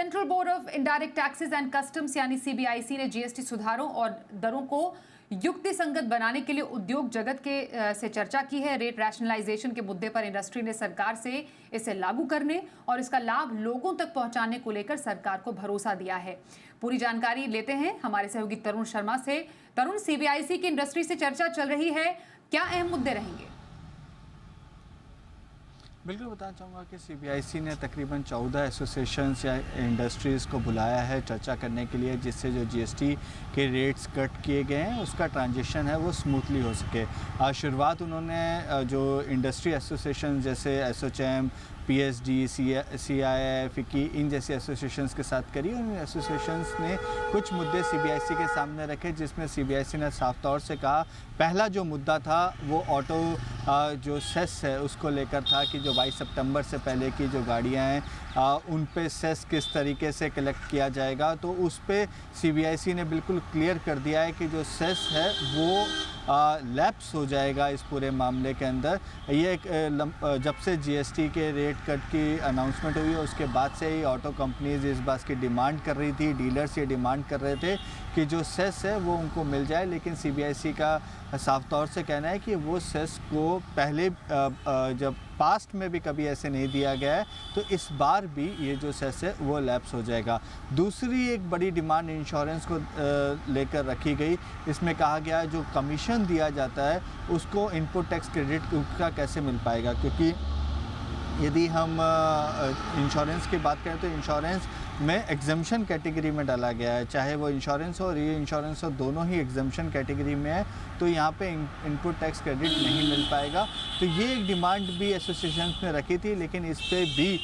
Central board of indirect taxes and customs यानी CBIC ने GST सुधारों और दरों को युक्ति संगत बनाने के लिए उद्योग जगत के से चर्चा की है। रेट रैशनलाइजेशन के मुद्दे पर इंडस्ट्री ने सरकार से इसे लागू करने और इसका लाभ लोगों तक पहुंचाने को लेकर सरकार को भरोसा दिया है। पूरी जानकारी लेते हैं हमारे सहयोगी तरुण शर्मा से। तरुण, सीबीआईसी की इंडस्ट्री से चर्चा चल रही है, क्या अहम मुद्दे रहेंगे? बिल्कुल बताना चाहूँगा कि सीबीआईसी ने तकरीबन 14 एसोसिएशंस या इंडस्ट्रीज़ को बुलाया है चर्चा करने के लिए, जिससे जो जीएसटी के रेट्स कट किए गए हैं उसका ट्रांजिशन है वो स्मूथली हो सके। शुरुआत उन्होंने जो इंडस्ट्री एसोसिएशन जैसे एसोचैम, पीएसडी, सीआईआई, फिकी, इन जैसी एसोसिएशंस के साथ करी। और इन एसोसिएशंस ने कुछ मुद्दे सीबीआईसी के सामने रखे, जिसमें सीबीआईसी ने साफ तौर से कहा, पहला जो मुद्दा था वो ऑटो जो सेस है उसको लेकर था कि जो 22 सितंबर से पहले की जो गाड़ियां हैं उन पे सेस किस तरीके से कलेक्ट किया जाएगा। तो उस पे सीबीआईसी ने बिल्कुल क्लियर कर दिया है कि जो सेस है वो लैप्स हो जाएगा इस पूरे मामले के अंदर। ये जब से जीएसटी के रेट कट की अनाउंसमेंट हुई है उसके बाद से ही ऑटो कंपनीज इस बात की डिमांड कर रही थी, डीलर्स ये डिमांड कर रहे थे कि जो सेस है वो उनको मिल जाए। लेकिन सीबीआईसी का साफ तौर से कहना है कि वो सेस को पहले जब पास्ट में भी कभी ऐसे नहीं दिया गया है, तो इस बार भी ये जो सेस है वो लैप्स हो जाएगा। दूसरी एक बड़ी डिमांड इंश्योरेंस को लेकर रखी गई। इसमें कहा गया जो कमीशन दिया जाता है उसको इनपुट टैक्स क्रेडिट उसका कैसे मिल पाएगा, क्योंकि यदि हम इंश्योरेंस की बात करें तो इंश्योरेंस में एग्जम्पशन कैटेगरी में डाला गया है, चाहे वो इंश्योरेंस हो री इंश्योरेंस हो, दोनों ही एग्जम्पशन कैटेगरी में है। तो यहाँ पे इनपुट टैक्स क्रेडिट नहीं मिल पाएगा। तो ये एक डिमांड भी एसोसिएशन ने रखी थी, लेकिन इस पर भी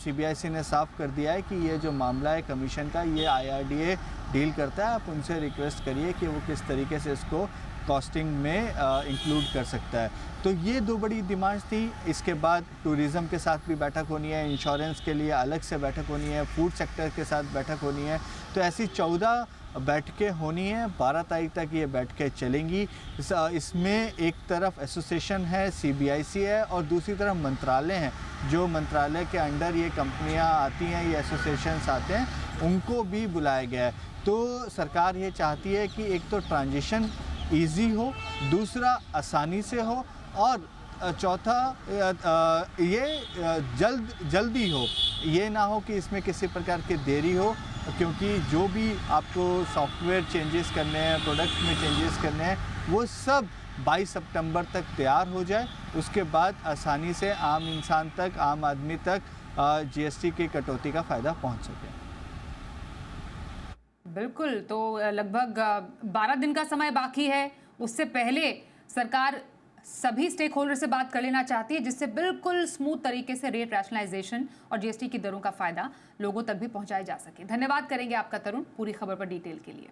सीबीआईसी ने साफ कर दिया है कि ये जो मामला है कमीशन का, ये आईआरडीए डील करता है। आप उनसे रिक्वेस्ट करिए कि वो किस तरीके से इसको कॉस्टिंग में इंक्लूड कर सकता है। तो ये दो बड़ी डिमांड्स थी। इसके बाद टूरिज़्म के साथ भी बैठक होनी है, इंश्योरेंस के लिए अलग से बैठक होनी है, फूड सेक्टर के साथ बैठक होनी है। तो ऐसी 14 बैठकें होनी है। 12 तारीख तक ये बैठकें चलेंगी। इसमें एक तरफ एसोसिएशन है, सीबीआईसी है, और दूसरी तरफ मंत्रालय हैं। जो मंत्रालय के अंडर ये कंपनियां आती हैं, ये एसोसिएशंस आते हैं, उनको भी बुलाया गया है। तो सरकार ये चाहती है कि एक तो ट्रांजिशन ईजी हो, दूसरा आसानी से हो, और चौथा ये जल्दी हो। ये ना हो कि इसमें किसी प्रकार की देरी हो, क्योंकि जो भी आपको सॉफ्टवेयर चेंजेस करने हैं, प्रोडक्ट में चेंजेस करने हैं, वो सब 22 सितंबर तक तैयार हो जाए। उसके बाद आसानी से आम इंसान तक, आम आदमी तक जीएसटी की कटौती का फ़ायदा पहुंच सके। बिल्कुल, तो लगभग 12 दिन का समय बाकी है। उससे पहले सरकार सभी स्टेक होल्डर से बात कर लेना चाहती है, जिससे बिल्कुल स्मूथ तरीके से रेट रैशनलाइजेशन और जीएसटी की दरों का फायदा लोगों तक भी पहुंचाया जा सके। धन्यवाद करेंगे आपका तरुण, पूरी खबर पर डिटेल के लिए।